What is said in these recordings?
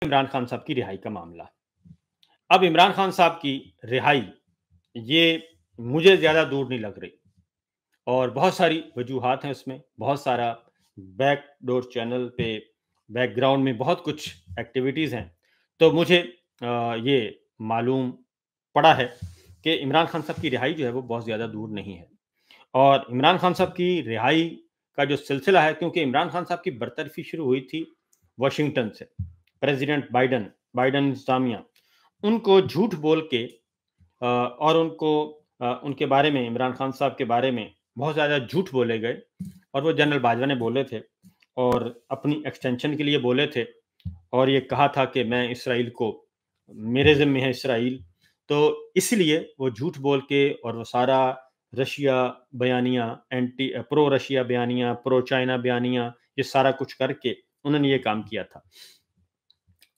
इमरान खान साहब की रिहाई का मामला। अब इमरान खान साहब की रिहाई ये मुझे ज़्यादा दूर नहीं लग रही और बहुत सारी वजूहात हैं उसमें, बहुत सारा बैक डोर चैनल पे बैकग्राउंड में बहुत कुछ एक्टिविटीज़ हैं। तो मुझे ये मालूम पड़ा है कि इमरान खान साहब की रिहाई जो है वो बहुत ज़्यादा दूर नहीं है और इमरान खान साहब की रिहाई का जो सिलसिला है, क्योंकि इमरान खान साहब की बरतरफी शुरू हुई थी वाशिंगटन से। प्रेसिडेंट बाइडेन इंतज़ामिया उनको झूठ बोल के और उनके बारे में, इमरान खान साहब के बारे में बहुत ज़्यादा झूठ बोले गए और वो जनरल बाजवा ने बोले थे और अपनी एक्सटेंशन के लिए बोले थे और ये कहा था कि मैं इसराइल को, मेरे ज़िम्मे है इसराइल। तो इसलिए वो झूठ बोल के और वो सारा रशिया बयानियाँ, प्रो रशिया बयानियाँ, प्रो चाइना बयानियाँ, ये सारा कुछ करके उन्होंने ये काम किया था।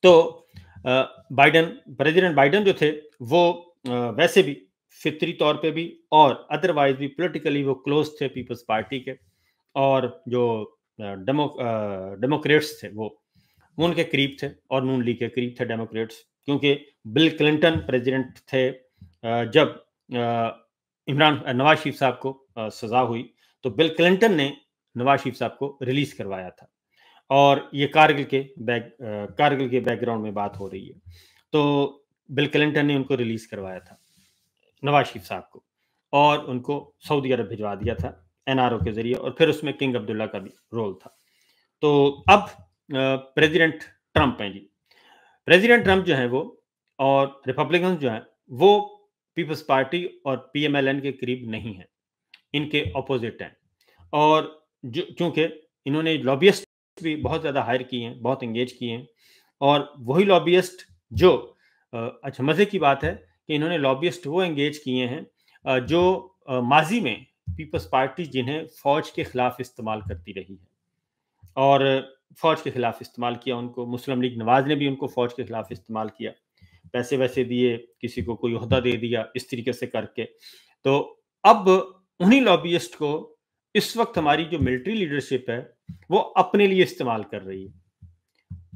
तो प्रेसिडेंट बाइडेन जो थे वो वैसे भी फितरी तौर पे भी और अदरवाइज भी पॉलिटिकली वो क्लोज थे पीपल्स पार्टी के और जो डेमोक्रेट्स थे वो उनके करीब थे और नून लीग के करीब थे डेमोक्रेट्स, क्योंकि बिल क्लिंटन प्रेसिडेंट थे जब नवाज शरीफ साहब को सजा हुई तो बिल क्लिंटन ने नवाज शरीफ साहब को रिलीज करवाया था और ये कारगिल के बैकग्राउंड में बात हो रही है। तो बिल क्लिंटन ने उनको रिलीज करवाया था नवाज शरीफ साहब को और उनको सऊदी अरब भिजवा दिया था एनआरओ के जरिए और फिर उसमें किंग अब्दुल्ला का भी रोल था। तो अब प्रेसिडेंट ट्रंप हैं जी। प्रेसिडेंट ट्रंप जो है वो और रिपब्लिकन जो है वो पीपल्स पार्टी और पीएमएलएन के करीब नहीं है, इनके अपोजिट हैं और चूंकि इन्होंने लॉबियस्ट भी बहुत ज़्यादा हायर किए हैं, बहुत एंगेज किए हैं और वही लॉबियस्ट जो अच्छा मज़े की बात है कि इन्होंने लॉबियस्ट वो एंगेज किए हैं जो माजी में पीपल्स पार्टी जिन्हें फ़ौज के ख़िलाफ़ इस्तेमाल करती रही है और फ़ौज के ख़िलाफ़ इस्तेमाल किया उनको। मुस्लिम लीग नवाज़ ने भी उनको फ़ौज के ख़िलाफ़ इस्तेमाल किया, पैसे वैसे दिए, किसी को कोई ओहदा दे दिया, इस तरीके से करके। तो अब उन्हीं लॉबियस्ट को इस वक्त हमारी जो मिलिट्री लीडरशिप है वो अपने लिए इस्तेमाल कर रही है,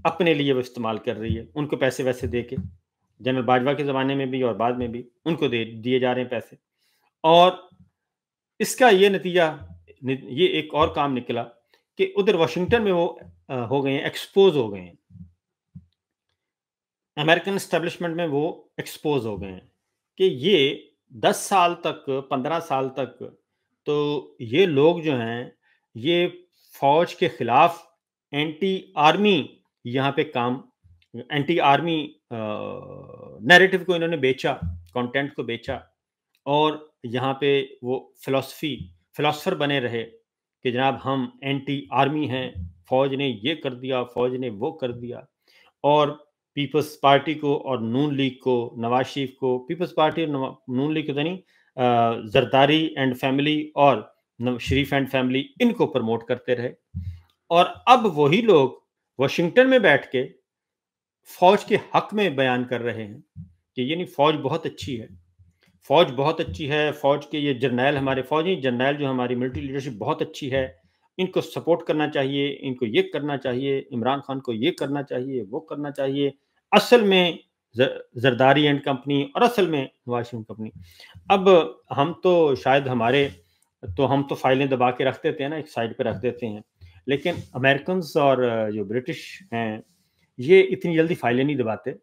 अपने लिए वो इस्तेमाल कर रही है, उनको पैसे वैसे दे के। जनरल बाजवा के ज़माने में भी और बाद में भी उनको दिए जा रहे हैं पैसे और इसका ये नतीजा, ये एक और काम निकला कि उधर वाशिंगटन में वो हो गए हैं, एक्सपोज हो गए हैं, अमेरिकन एस्टेब्लिशमेंट में वो एक्सपोज हो गए हैं कि ये 10 साल तक, 15 साल तक तो ये लोग जो हैं ये फौज के खिलाफ एंटी आर्मी यहाँ पे काम, एंटी आर्मी नैरेटिव को इन्होंने बेचा, कंटेंट को बेचा और यहाँ पे वो फिलोसफर बने रहे कि जनाब हम एंटी आर्मी हैं, फौज ने ये कर दिया, फौज ने वो कर दिया और पीपल्स पार्टी को और नून लीग को, नवाज शरीफ को, पीपल्स पार्टी और नून लीग को तो नहीं, जरदारी एंड फैमिली और शरीफ एंड फैमिली इनको प्रमोट करते रहे और अब वही लोग वाशिंगटन में बैठ के फौज के हक में बयान कर रहे हैं कि ये नहीं, फौज बहुत अच्छी है, फौज बहुत अच्छी है, फौज के ये जर्नैल, हमारे फौजी जर्नैल जो हमारी मिलिट्री लीडरशिप बहुत अच्छी है, इनको सपोर्ट करना चाहिए, इनको ये करना चाहिए, इमरान खान को ये करना चाहिए, वो करना चाहिए। असल में जरदारी एंड कंपनी और असल में नवाज शरीफ कंपनी। अब हम तो शायद हम तो फाइलें दबा के रख देते हैं ना, एक साइड पे रख देते हैं, लेकिन अमेरिकन और जो ब्रिटिश हैं ये इतनी जल्दी फाइलें नहीं दबाते।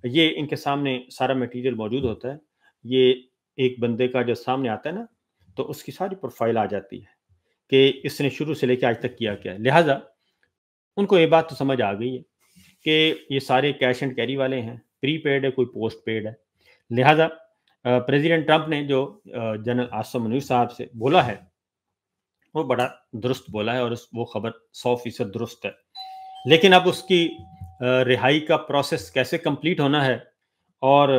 ये इनके सामने सारा मटेरियल मौजूद होता है, ये एक बंदे का जो सामने आता है ना तो उसकी सारी प्रोफाइल आ जाती है कि इसने शुरू से लेकर आज तक किया क्या है। लिहाजा उनको ये बात तो समझ आ गई है कि ये सारे कैश एंड कैरी वाले हैं, प्रीपेड है, कोई पोस्ट पेड है। लिहाजा प्रेसिडेंट ट्रंप ने जो जनरल आसिम मुनीर साहब से बोला है वो बड़ा दुरुस्त बोला है और वो खबर 100% दुरुस्त है। लेकिन अब उसकी रिहाई का प्रोसेस कैसे कंप्लीट होना है और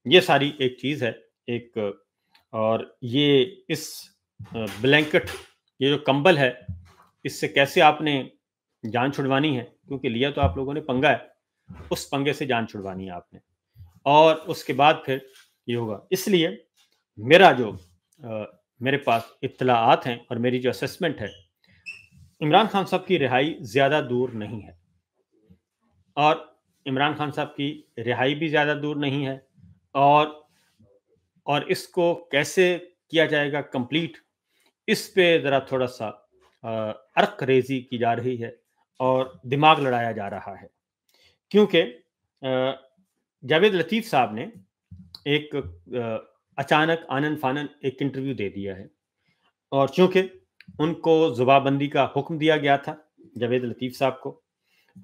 ये सारी एक चीज़ है एक, और ये इस ब्लैंकेट, ये जो कंबल है, इससे कैसे आपने जान छुड़वानी है, क्योंकि लिया तो आप लोगों ने पंगा है, उस पंगे से जान छुड़वानी है आपने और उसके बाद फिर ये होगा। इसलिए मेरा जो मेरे पास इत्तलाआत हैं और मेरी जो असेसमेंट है, इमरान खान साहब की रिहाई ज़्यादा दूर नहीं है और عمران خان صاحب کی رہائی بھی زیادہ دور نہیں ہے، اور اس کو کیسے کیا جائے گا کمپلیٹ، اس پہ ذرا تھوڑا سا عرق ریزی کی جا رہی ہے اور دماغ لڑایا جا رہا ہے، کیونکہ جاوید لطیف صاحب نے ایک اچانک آنن فانن ایک انٹرویو دے دیا ہے، اور چونکہ ان کو زبابندی کا حکم دیا گیا تھا جاوید لطیف صاحب کو،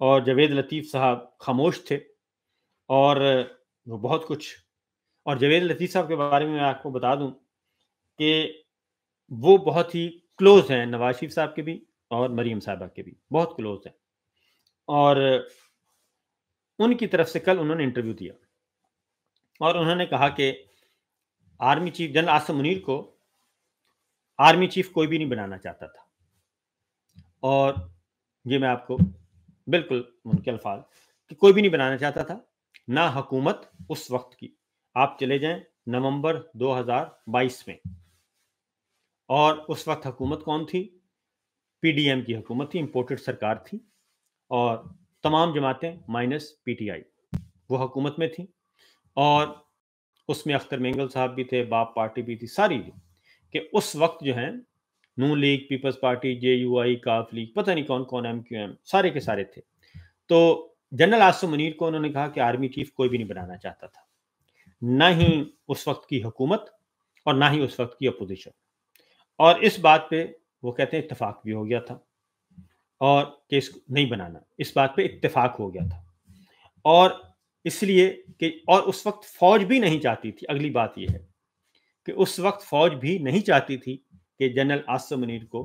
اور جاوید لطیف صاحب خاموش تھے، اور وہ بہت کچھ، اور جاوید لطیف صاحب کے بارے میں آپ کو بتا دوں کہ وہ بہت ہی کلوز ہیں نواز شریف صاحب کے بھی اور مریم صاحبہ کے بھی بہت کلوز ہیں، اور ان کی طرف سے کل انہوں نے انٹرویو دیا اور انہوں نے کہا کہ army chief general Asim Munir کو آرمی چیف کوئی بھی نہیں بنانا چاہتا تھا، اور یہ میں آپ کو بالکل ان کے الفاظ کہ کوئی بھی نہیں بنانا چاہتا تھا، نہ حکومت اس وقت کی، آپ چلے جائیں نومبر 2022 میں، اور اس وقت حکومت کون تھی؟ پی ڈی ایم کی حکومت تھی، امپورٹڈ سرکار تھی، اور تمام جماعتیں مائنس پی ٹی آئی وہ حکومت میں تھیں، اور اس میں اختر مینگل صاحب بھی تھے، باپ پارٹی بھی تھی، ساری تھی، کہ اس وقت جو ہیں نون league, peoples party, J U I, کاف لیگ، پتہ نہیں کون کون، ایم کیو ایم، سارے کے سارے تھے۔ تو جنرل عاصم منیر کو انہوں نے کہا کہ آرمی چیف کوئی بھی نہیں بنانا چاہتا تھا، نہ ہی اس وقت کی حکومت اور نہ ہی اس وقت کی اپوزیشن، اور اس بات پہ وہ کہتے ہیں اتفاق بھی ہو گیا تھا، اور کہ اس کو نہیں بنانا، اس بات پہ اتفاق ہو گیا تھا، اور اس لیے کہ اور اس وقت فوج بھی نہیں چاہتی تھی، اگلی بات یہ ہے کہ اس وقت فوج بھی نہیں چاہتی تھی کہ جنرل عاصم منیر کو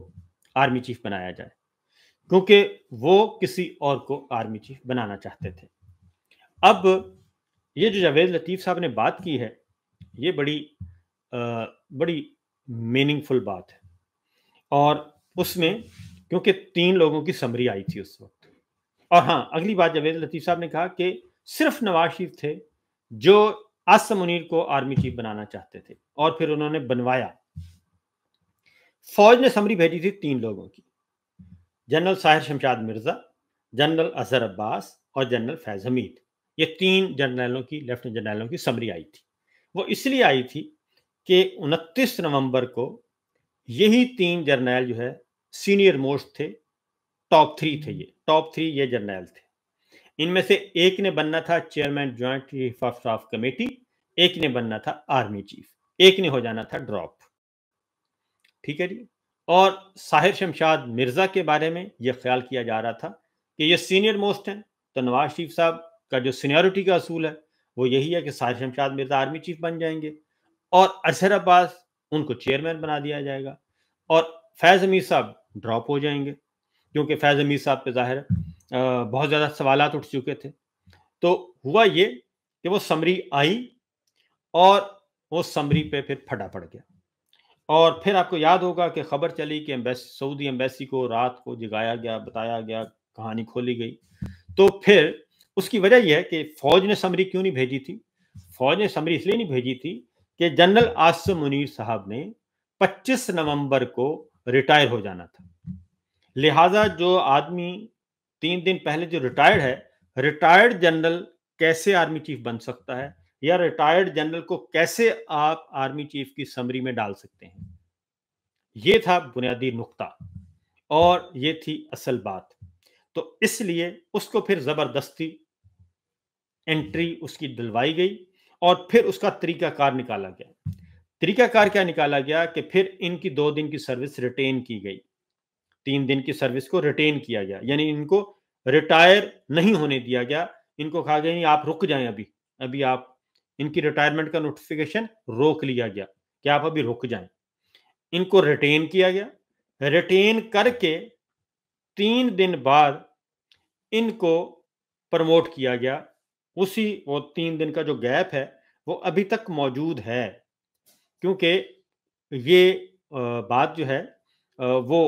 آرمی چیف بنایا جائے، کیونکہ وہ کسی اور کو آرمی چیف بنانا چاہتے تھے۔ اب یہ جو جاوید لطیف صاحب نے بات کی ہے، یہ بڑی میننگ فل بات ہے، اور اس میں کیونکہ 3 لوگوں کی سمری آئی تھی اس وقت، اور ہاں اگلی بات جاوید لطیف صاحب نے کہا کہ صرف نواز شریف تھے جو عاصم منیر کو آرمی چیف بنانا چاہتے تھے، اور پھر انہوں نے بنوایا۔ فوج نے سمری بھیجی تھی 3 لوگوں کی، جنرل ساحر شمشاد مرزا، جنرل اظہر عباس اور جنرل فیض حمید، یہ 3 جنرلوں کی، لیفٹیننٹ جنرلوں کی سمری آئی تھی۔ وہ اس لیے آئی تھی کہ 29 نومبر کو یہی 3 جرنیل جو ہے سینئر موسٹ تھے، ٹاپ 3 تھے، یہ ٹاپ 3 یہ جرنیل تھے، ان میں سے ایک نے بننا تھا chairman joint chief of staff committee, ایک نے بننا تھا آرمی چیف، ایک نے ہو جانا تھا ڈراپ، ٹھیک ہے جی۔ اور ساحر شمشاد مرزا کے بارے میں یہ خیال کیا جا رہا تھا کہ یہ سینئر موسٹ ہیں، تو نواز شریف صاحب کا جو سینیورٹی کا اصول ہے وہ یہی ہے کہ ساحر شمشاد مرزا آرمی چیف بن جائیں گے، اور اظہر عباس ان کو چیئرمین بنا دیا جائے گا، اور فیض حمید صاحب ڈراپ ہو جائیں گے، کیونکہ فیض حمید صاحب پہ ظاہر بہت زیادہ سوالات اٹھ چکے تھے۔ تو ہوا یہ کہ وہ سمری آئی، اور وہ سمری پہ پھر پھٹا پڑ گیا، اور پھر آپ کو یاد ہوگا کہ خبر چلی کہ سعودی ایمبیسی کو رات کو جگایا گیا، بتایا گیا، کہانی کھولی گئی۔ تو پھر اس کی وجہ یہ ہے کہ فوج نے سمری کیوں نہیں بھیجی تھی؟ فوج نے سمری اس لیے نہیں بھیجی تھی کہ جنرل عاصم منیر صاحب نے 25 نومبر کو ریٹائر ہو جانا تھا، لہٰذا جو آدمی 3 دن پہلے جو ریٹائرڈ ہے، ریٹائرڈ جنرل کیسے آرمی چیف بن سکتا ہے، یا ریٹائرڈ جنرل کو کیسے آپ آرمی چیف کی سمری میں ڈال سکتے ہیں؟ یہ تھا بنیادی نقطہ، اور یہ تھی اصل بات۔ تو اس لیے اس کو پھر زبردستی انٹری اس کی دلوائی گئی، اور پھر اس کا طریقہ کار نکالا گیا۔ طریقہ کار کیا نکالا گیا کہ پھر ان کی 2 دن کی سروس ریٹین کی گئی، 3 دن کی سروس کو ریٹین کیا گیا، یعنی ان کو ریٹائر نہیں ہونے دیا گیا، ان کو کہا گیا نہیں آپ رک جائیں، ابھی آپ ان کی ریٹائرمنٹ کا نوٹیفیکیشن روک لیا گیا کہ آپ ابھی رک جائیں۔ ان کو ریٹین کیا گیا، ریٹین کر کے 3 دن بعد ان کو پروموٹ کیا گیا، اسی وہ 3 دن کا جو گیپ ہے وہ ابھی تک موجود ہے، کیونکہ یہ بات جو ہے وہ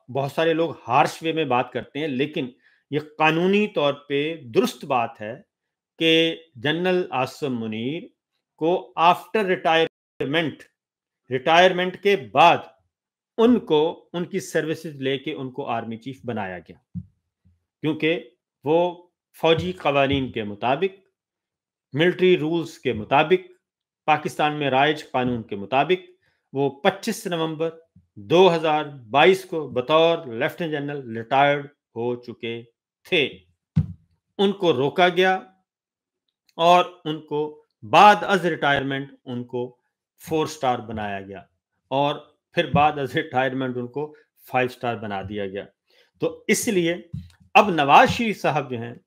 بہت سارے لوگ ہارش وے میں بات کرتے ہیں، لیکن یہ قانونی طور پہ درست بات ہے کہ جنرل عاصم منیر کو آفٹر ریٹائرمنٹ کے بعد ان کو ان کی سروسز لے کے ان کو آرمی چیف بنایا گیا، کیونکہ وہ फौजी कवानीन के मुताबिक, मिलिट्री रूल्स के मुताबिक, पाकिस्तान में राइज कानून के मुताबिक वो 25 नवंबर 2022 को बतौर लेफ्टिनेंट जनरल रिटायर्ड हो चुके थे। उनको रोका गया और उनको बाद अज रिटायरमेंट उनको 4 स्टार बनाया गया और फिर बाद अज रिटायरमेंट उनको 5 स्टार बना दिया गया। तो इसलिए अब नवाज शरीफ साहब जो हैं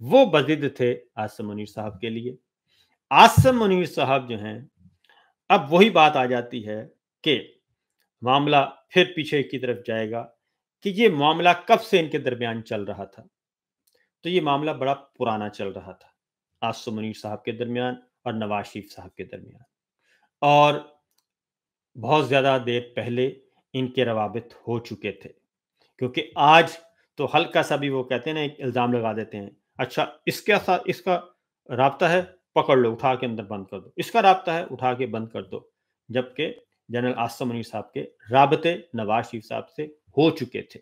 वो बज़िद थे आसिम मुनीर साहब के लिए। आसिम मुनीर साहब जो हैं, अब वही बात आ जाती है कि मामला फिर पीछे की तरफ जाएगा कि ये मामला कब से इनके दरमियान चल रहा था। तो ये मामला बड़ा पुराना चल रहा था आसिम मुनीर साहब के दरमियान और नवाज शरीफ साहब के दरमियान, और बहुत ज़्यादा देर पहले इनके रवाबित हो चुके थे। क्योंकि आज तो हल्का सा भी वो कहते हैं ना, एक इल्ज़ाम लगा देते हैं, अच्छा इसके साथ इसका राब्ता है, पकड़ लो, उठा के अंदर बंद कर दो, इसका राब्ता है, उठा के बंद कर दो। जबकि जनरल आसिम मुनीर साहब के राबते नवाज शरीफ साहब से हो चुके थे।